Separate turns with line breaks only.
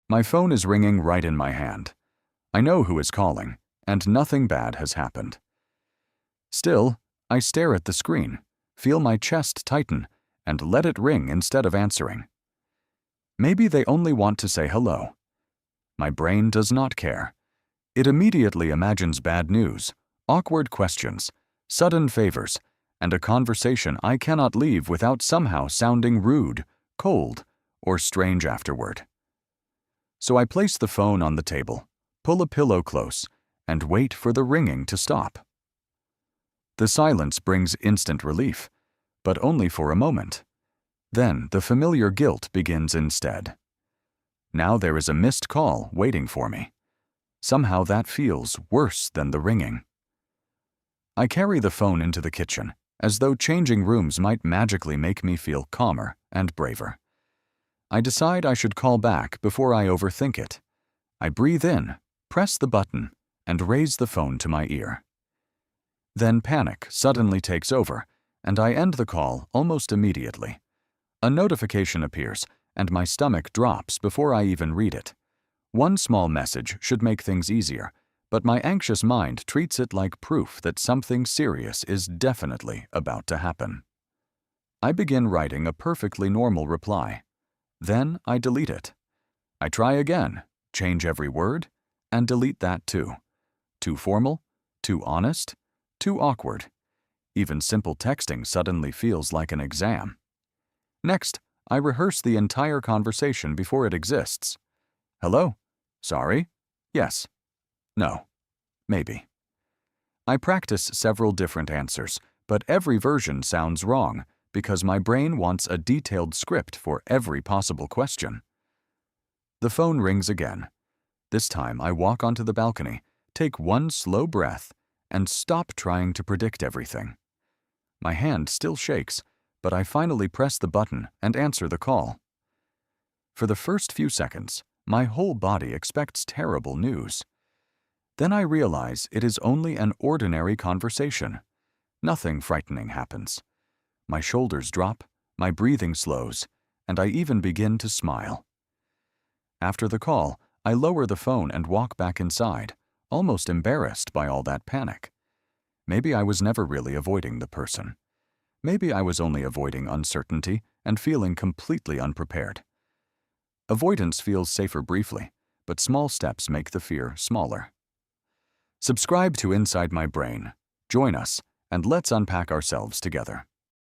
My phone is ringing right in my hand. I know who is calling, and nothing bad has happened. Still, I stare at the screen, feel my chest tighten, and let it ring instead of answering. Maybe they only want to say hello. My brain does not care. It immediately imagines bad news, awkward questions, sudden favors, and a conversation I cannot leave without somehow sounding rude, cold, or strange afterward. So I place the phone on the table, pull a pillow close, and wait for the ringing to stop. The silence brings instant relief, but only for a moment. Then the familiar guilt begins instead. Now there is a missed call waiting for me. Somehow that feels worse than the ringing. I carry the phone into the kitchen, as though changing rooms might magically make me feel calmer and braver. I decide I should call back before I overthink it. I breathe in, press the button, and raise the phone to my ear. Then panic suddenly takes over, and I end the call almost immediately. A notification appears, and my stomach drops before I even read it. One small message should make things easier, but my anxious mind treats it like proof that something serious is definitely about to happen. I begin writing a perfectly normal reply. Then I delete it. I try again, change every word, and delete that too. Too formal? Too honest? Too awkward? Even simple texting suddenly feels like an exam. Next, I rehearse the entire conversation before it exists. Hello? Sorry? Yes. No. Maybe. I practice several different answers, but every version sounds wrong because my brain wants a detailed script for every possible question. The phone rings again. This time I walk onto the balcony, take one slow breath, and stop trying to predict everything. My hand still shakes, but I finally press the button and answer the call. For the first few seconds, my whole body expects terrible news. Then I realize it is only an ordinary conversation. Nothing frightening happens. My shoulders drop, my breathing slows, and I even begin to smile. After the call, I lower the phone and walk back inside, almost embarrassed by all that panic. Maybe I was never really avoiding the person. Maybe I was only avoiding uncertainty and feeling completely unprepared. Avoidance feels safer briefly, but small steps make the fear smaller. Subscribe to Inside My Brain. Join us, and let's unpack ourselves together.